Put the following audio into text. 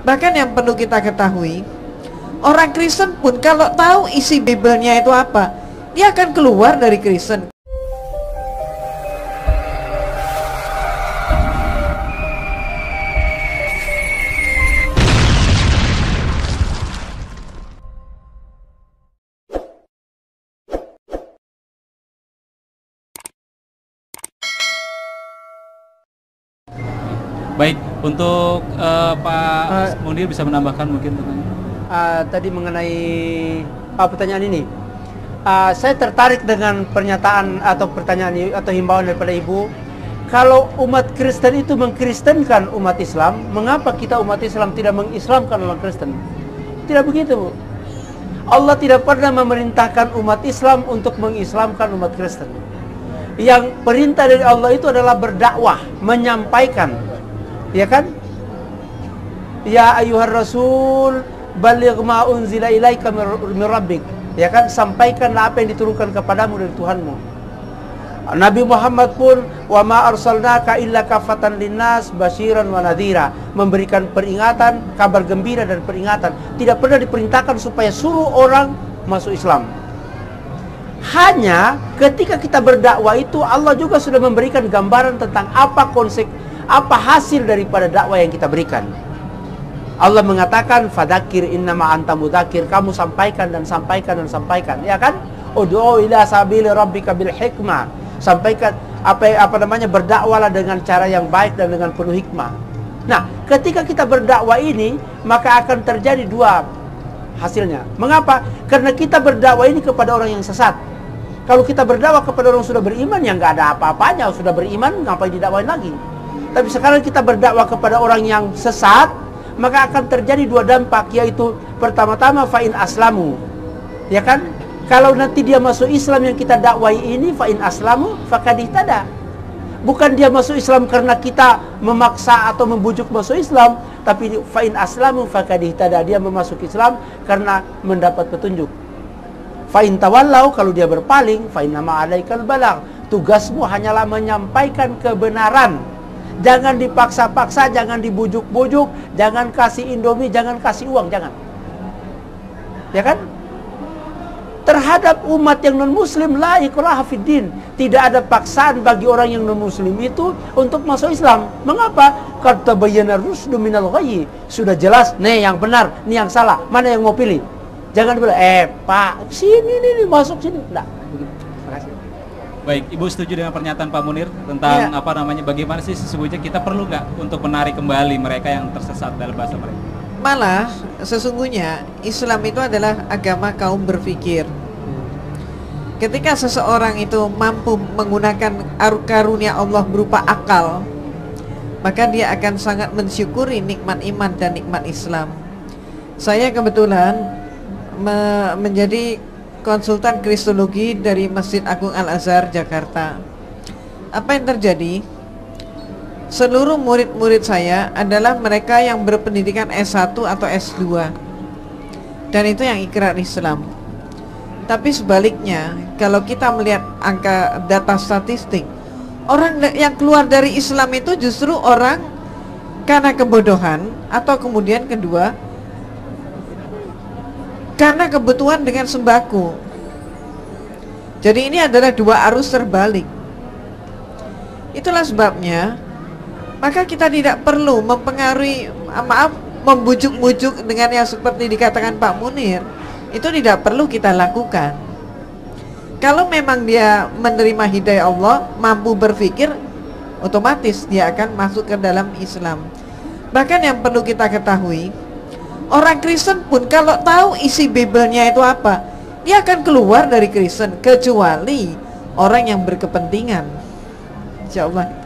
Bahkan yang perlu kita ketahui, orang Kristen pun kalau tahu isi Biblenya itu apa, dia akan keluar dari Kristen. Baik, untuk Pak Munir bisa menambahkan mungkin tadi mengenai pertanyaan ini. Saya tertarik dengan pernyataan atau pertanyaan atau himbauan daripada Ibu. Kalau umat Kristen itu mengkristenkan umat Islam, mengapa kita umat Islam tidak mengislamkan orang Kristen? Tidak begitu, Bu. Allah tidak pernah memerintahkan umat Islam untuk mengislamkan umat Kristen. Yang perintah dari Allah itu adalah berdakwah, menyampaikan. Ya kan? Ya ayyuhar rasul baligh ma unzila ilaika min rabbik. Ya kan? Sampaikanlah apa yang diturunkan kepadamu dari Tuhanmu. Nabi Muhammad pun wa ma arsalnaka illa kafatan linnas basyiran wa nadhira, memberikan peringatan, kabar gembira dan peringatan. Tidak pernah diperintahkan supaya suruh orang masuk Islam. Hanya ketika kita berdakwah itu Allah juga sudah memberikan gambaran tentang apa hasil daripada dakwah yang kita berikan. Allah mengatakan fadzakir innama anta mudzakir, kamu sampaikan dan sampaikan dan sampaikan, ya kan? Ud'u ila sabili rabbika bil hikmah, sampaikan berdakwalah dengan cara yang baik dan dengan penuh hikmah. Nah, ketika kita berdakwah ini, maka akan terjadi dua hasilnya. Mengapa? Karena kita berdakwah ini kepada orang yang sesat. Kalau kita berdakwah kepada orang yang sudah beriman, ya nggak ada apa-apanya, sudah beriman, ngapain didakwain lagi? Tapi sekarang kita berdakwah kepada orang yang sesat, maka akan terjadi dua dampak, yaitu pertama-tama fa'in aslamu, ya kan? Kalau nanti dia masuk Islam yang kita dakwai ini, fa'in aslamu faqad ihtada. Bukan dia masuk Islam karena kita memaksa atau membujuk masuk Islam, tapi fa'in aslamu faqad ihtada, dia memasuk Islam karena mendapat petunjuk. Fa'in tawallau, kalau dia berpaling, fa'in nama alaikal balagh, tugasmu hanyalah menyampaikan kebenaran. Jangan dipaksa-paksa, jangan dibujuk-bujuk, jangan kasih Indomie, jangan kasih uang, jangan. Ya kan? Terhadap umat yang non-muslim, la ikraha fiddin, tidak ada paksaan bagi orang yang non-muslim itu untuk masuk Islam. Mengapa? Qad tabayyana rusdu minal ghayy. Sudah jelas, nih yang benar, nih yang salah, mana yang mau pilih. Jangan bilang, Pak, sini nih masuk sini. Nah, begitu. Terima kasih. Baik, Ibu setuju dengan pernyataan Pak Munir tentang bagaimana sih sesungguhnya kita perlu nggak untuk menarik kembali mereka yang tersesat dalam bahasa mereka? Malah sesungguhnya Islam itu adalah agama kaum berpikir. Ketika seseorang itu mampu menggunakan karunia Allah berupa akal, maka dia akan sangat mensyukuri nikmat iman dan nikmat Islam. Saya kebetulan menjadi konsultan kristologi dari Masjid Agung Al-Azhar Jakarta. Apa yang terjadi? Seluruh murid-murid saya adalah mereka yang berpendidikan S1 atau S2, dan itu yang ikrar Islam. Tapi sebaliknya, kalau kita melihat angka data statistik, orang yang keluar dari Islam itu justru orang karena kebodohan, atau kemudian kedua karena kebutuhan dengan sembako. Jadi ini adalah dua arus terbalik. Itulah sebabnya maka kita tidak perlu membujuk-bujuk dengan yang seperti dikatakan Pak Munir. Itu tidak perlu kita lakukan. Kalau memang dia menerima hidayah Allah, mampu berpikir, otomatis dia akan masuk ke dalam Islam. Bahkan yang perlu kita ketahui, orang Kristen pun kalau tahu isi Biblenya itu apa, dia akan keluar dari Kristen, kecuali orang yang berkepentingan. Insyaallah.